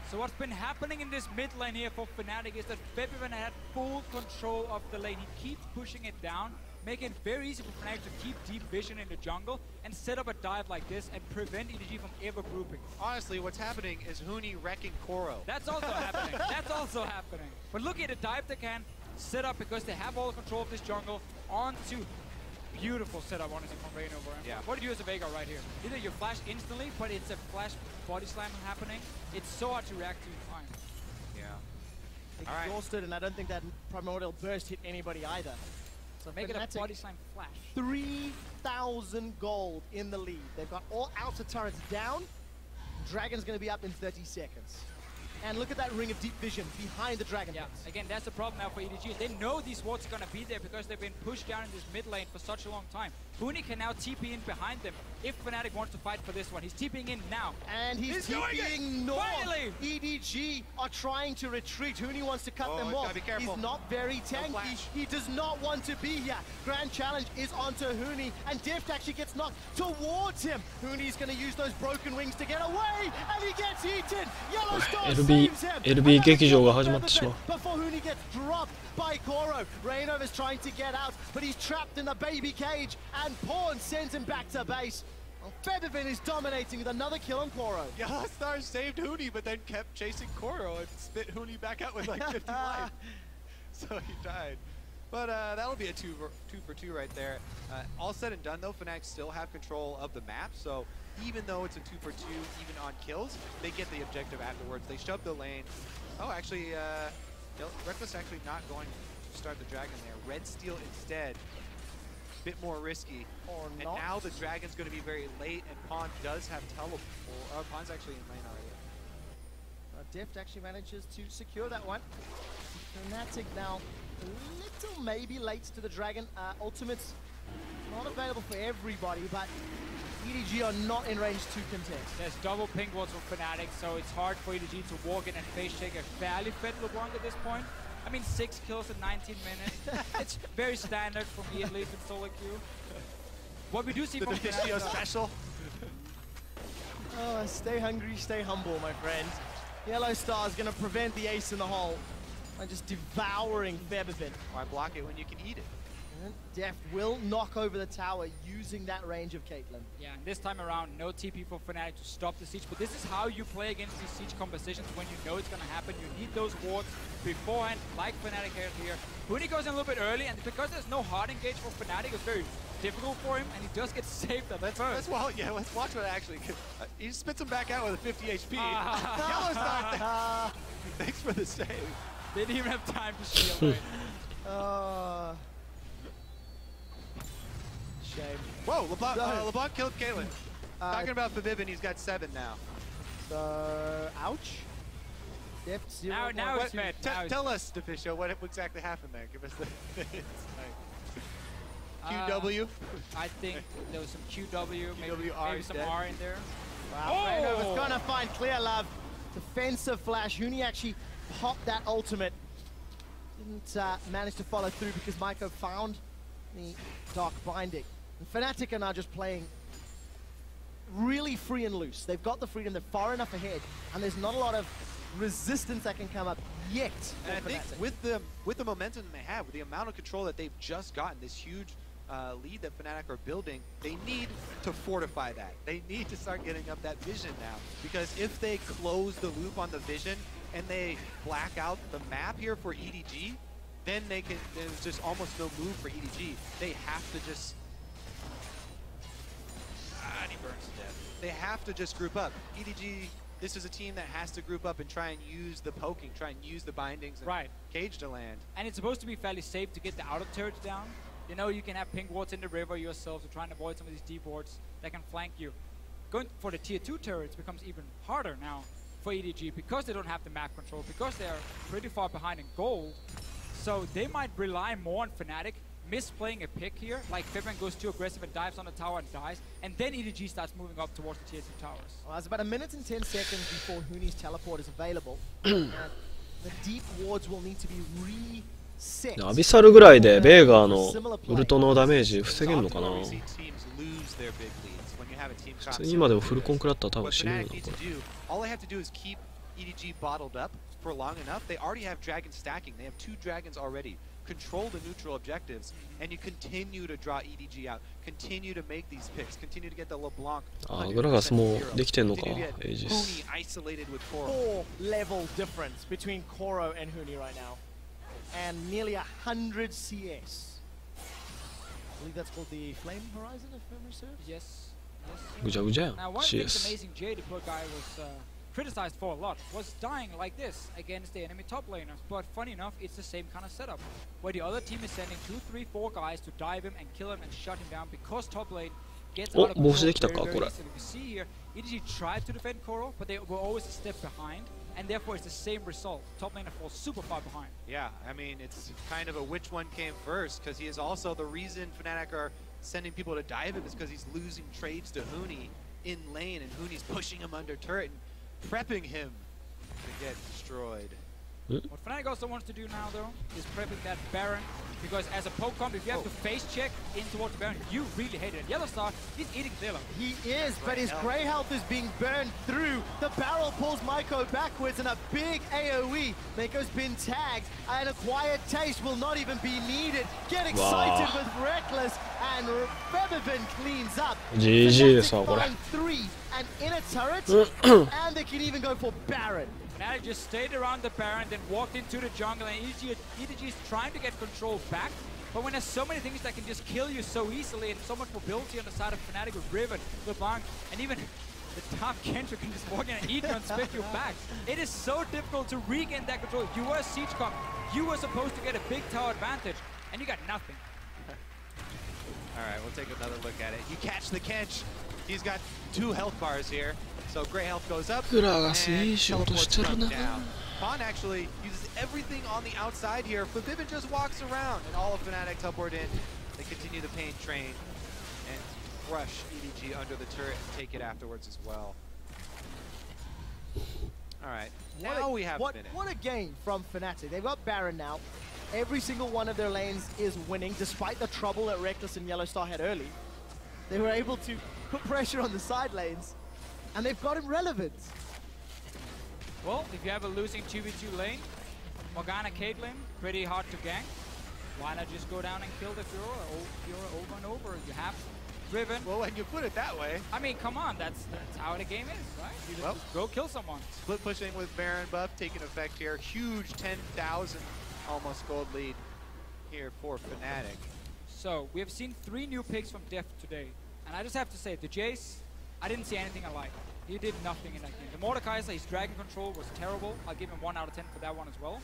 So what's been happening in this mid lane here for Fnatic is that Febiven had full control of the lane. He keeps pushing it down, making it very easy for Fnatic to keep deep vision in the jungle and set up a dive like this and prevent EDG from ever grouping. Honestly, what's happening is Huni wrecking Koro. That's also happening. That's also happening. But look at the dive they can set up because they have all the control of this jungle onto beautiful setup, honestly, from Rainover. Yeah. What do you do as a Veigar right here? Either you flash instantly, but it's a flash body slam happening. It's so hard to react to. Fine. Yeah. Exhausted, and I don't think that primordial burst hit anybody either. So Make it a Fnatic, body slam flash. 3,000 gold in the lead. They've got all outer turrets down. Dragon's going to be up in 30 seconds. And look at that ring of deep vision behind the Dragon. Yeah, again, that's the problem now for EDG. They know these wards are going to be there because they've been pushed down in this mid lane for such a long time. Huni can now TP in behind them if Fnatic wants to fight for this one. He's TPing in now. And he's TPing north. Finally! EDG are trying to retreat. Huni wants to cut them off. Gotta be careful. He's not very tanky. He does not want to be here. Grand Challenge is onto Huni, and Deft actually gets knocked towards him. Huni's going to use those broken wings to get away, and he gets eaten. Yellow Star LB 劇場が始まってしまう。 Before Huni gets dropped by Koro. Rainover's trying to get out, but he's trapped in the baby cage, and Pawn sends him back to base. Well, Febivin is dominating with another kill on Koro. Yeah, Star saved Huni, but then kept chasing Koro and spit Huni back out with like 50 life. So he died. But that'll be a two for two right there. All said and done, though, Fnatic still have control of the map. So even though it's a 2 for 2, even on kills, they get the objective afterwards. They shove the lane. Oh, actually, Reckless actually not going to start the Dragon there. Red Steel instead. Bit more risky. Or and not. now the Dragon's going to be very late, and Pawn does have teleport. Pawn's actually in lane already. Deft actually manages to secure that one. Fnatic now a little maybe late to the Dragon. Ultimate's not available for everybody, but EDG are not in range to contest. There's double ping walls for Fnatic, so it's hard for EDG to walk in and face check a fairly fed LeBlanc at this point. I mean, 6 kills in 19 minutes. It's very standard for me, at least, in solo queue. What we do see from Fnatic Fnatic special. Oh, stay hungry, stay humble, my friend. Yellow Star is going to prevent the ace in the hole by just devouring Febivin. Why block it when you can eat it? And Deft will knock over the tower using that range of Caitlyn. Yeah, and this time around, no TP for Fnatic to stop the siege, but this is how you play against these siege compositions when you know it's going to happen. You need those wards beforehand, like Fnatic here. Huni goes in a little bit early, and because there's no hard engage for Fnatic, it's very difficult for him, and he just gets saved at Let's watch what actually. He spits him back out with a 50 HP. Yellow's not there. Thanks for the save. They didn't even have time to shield. Shame. Whoa, LeBlanc killed Caitlyn. Talking about Febivin, he's got 7 now. So, ouch. Deft 0. Now it's bad. Tell us, Deficio, what exactly happened there. Give us the QW. I think there was some QW, maybe some dead. R in there. Wow, Rainover's gonna find clear love. Defensive flash. Huni actually popped that ultimate. Didn't manage to follow through because Maiko found the Dark Binding. And Fnatic are now just playing really free and loose. They've got the freedom, they're far enough ahead, and there's not a lot of resistance that can come up yet. And I think with the momentum they have, with the amount of control that they've just gotten, this huge lead that Fnatic are building, they need to fortify that. They need to start getting up that vision now, because if they close the loop on the vision and they black out the map here for EDG, then there's just almost no move for EDG. They have to just and he burns to death. They have to just group up. EDG, this is a team that has to group up and try and use the poking, try and use the bindings and cage to land. And it's supposed to be fairly safe to get the outer turrets down. You know, you can have pink wards in the river yourself, so trying to avoid some of these deep wards that can flank you. Going for the tier 2 turrets becomes even harder now for EDG because they don't have the map control, because they are pretty far behind in gold. So they might rely more on Fnatic, misplaying a pick here, like Febivin goes too aggressive and dives on the tower and dies, and then EDG starts moving up towards the tier 2 towers. Well, it's about 1 minute and 10 seconds before Huni's teleport is available. And the deep wards will need to be reset. アビサルぐらいでベーガーのウルトのダメージ防げるのかな。普通に今でもフルコン食らったら多分死ぬよな、これ。All I have to do is keep EDG bottled up for long enough. They already have dragons stacking. They have 2 dragons already. Control the neutral objectives, and you continue to draw EDG out. Continue to make these picks. Continue to get the LeBlanc. あ、グラガスもできてんのか、エイジス。Huni isolated with Koro. 4-level difference between Koro and Huni right now, and nearly 100 CS. I believe that's called the Flame Horizon, if memory serves. Yes. ぐちゃぐちゃやん、Now, one of the things CS。 amazing J deploy guy was criticized for a lot was dying like this against the enemy top laners. But funny enough, it's the same kind of setup, where the other team is sending 2, 3, 4 guys to dive him and kill him and shut him down because top lane gets out of control very, very easily. You see here, EDG tried to defend Koro, but they were always a step behind, and therefore it's the same result. Top laner falls super far behind. Yeah, I mean, it's kind of a which one came first, because he is also the reason Fnatic are sending people to dive him is because he's losing trades to Huni in lane, and Huni's pushing him under turret and prepping him to get destroyed. What Fnatic also wants to do now, though, is prepping that Baron. Because as a poke comp, if you have to face check in towards Baron, you really hate it. Yellowstar, he's eating Zillow. He is, but his Grey Health is being burned through. The barrel pulls Maiko backwards and a big AoE. Maiko's been tagged, and a quiet taste will not even be needed. Get excited with Reckless, and Feathervin cleans up. GG ですわこれ。 3 and in a turret, and they can even go for Baron. Fnatic just stayed around the Baron, then walked into the jungle, and EDG is trying to get control back. But when there's so many things that can just kill you so easily, and so much mobility on the side of Fnatic with Riven, LeBlanc, and even the top Kentra can just walk in and eat you and spit you back. It is so difficult to regain that control. You were a siege comp. You were supposed to get a big tower advantage, and you got nothing. All right, we'll take another look at it. You catch the Kench. He's got 2 health bars here. So Grey Health goes up, and teleports from down. Pawn actually uses everything on the outside here. Forbidden just walks around, and all of Fnatic teleport in. They continue the pain train and crush EDG under the turret and take it afterwards as well. All right, now we have a minute. What a game from Fnatic. They've got Baron now. Every single one of their lanes is winning, despite the trouble that Reckless and Yellowstar had early. They were able to put pressure on the side lanes. And they've got him relevant. Well, if you have a losing 2v2 lane, Morgana Caitlyn, pretty hard to gank. Why not just go down and kill the Fiora over and over? You have Riven. Well, when you put it that way. I mean, come on, that's how the game is, right? You just go kill someone. Split pushing with Baron buff taking effect here. Huge 10,000 almost gold lead here for Fnatic. So, we have seen 3 new picks from Def today. And I just have to say, the Jace, I didn't see anything I liked. He did nothing in that game. The Mordekaiser, his dragon control was terrible. I'll give him 1 out of 10 for that one as well.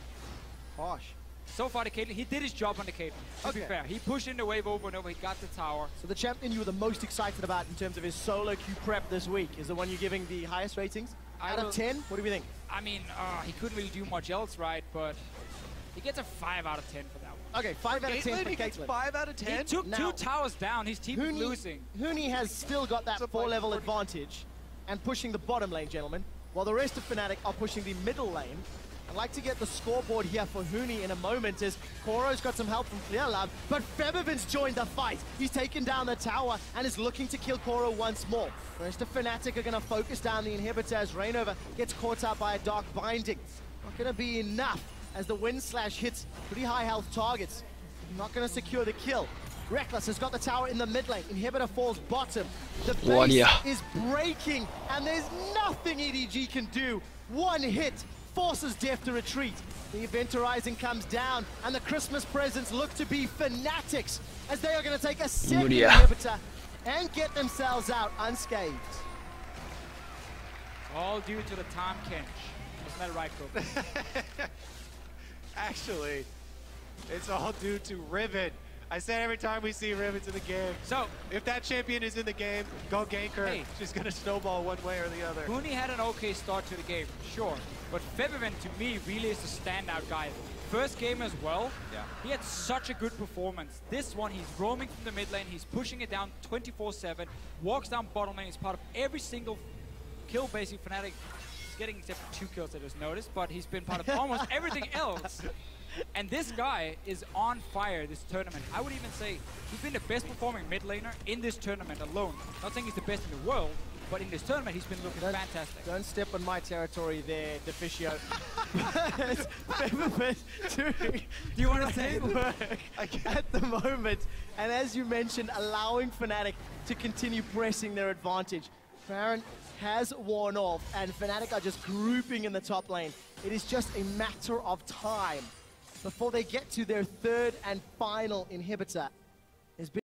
Gosh. So far, the Caitlyn, he did his job on the Caitlyn. To be fair, he pushed in the wave over and over. He got the tower. So the champion you were the most excited about in terms of his solo queue prep this week is the one you're giving the highest ratings? Out of 10? What do we think? I mean, he couldn't really do much else right, but he gets a 5 out of 10 for that one. Okay, 5 out of 10 for He gets Caitlyn. 5 out of 10? He took now, 2 towers down. His team is losing. Huni has still got that 4-level advantage and pushing the bottom lane, gentlemen, while the rest of Fnatic are pushing the middle lane. I'd like to get the scoreboard here for Huni in a moment as Koro's got some help from ClearLab, but Feathervin's joined the fight. He's taken down the tower and is looking to kill Koro once more. The rest of Fnatic are going to focus down the inhibitor as Rainover gets caught out by a Dark Binding. Not going to be enough as the Wind Slash hits pretty high health targets. Not going to secure the kill. Reckless has got the tower in the mid lane. Inhibitor falls bottom. The base is breaking, and there's nothing EDG can do. 1 hit forces Def to retreat. The Event Horizon comes down, and the Christmas presents look to be Fnatic's, as they are going to take a second inhibitor and get themselves out unscathed. All due to the Tom Kench. Isn't that right, Coco? Actually, it's all due to Riven. I said every time we see Riven's in the game. So, if that champion is in the game, go gank her. Hey, she's going to snowball one way or the other. Huni had an okay start to the game, sure. But Feathervin, to me, really is the standout guy. First game as well, he had such a good performance. This one, he's roaming from the mid lane, he's pushing it down 24/7, walks down bottom lane, he's part of every single kill, basically. Fnatic is getting except for 2 kills, I just noticed, but he's been part of almost everything else. And this guy is on fire this tournament. I would even say he's been the best performing mid laner in this tournament alone. Not saying he's the best in the world, but in this tournament he's been looking fantastic. Don't step on my territory there, Deficio. Do you want to say work at the moment? And as you mentioned, allowing Fnatic to continue pressing their advantage. Baron has worn off, and Fnatic are just grouping in the top lane. It is just a matter of time before they get to their 3rd and final inhibitor.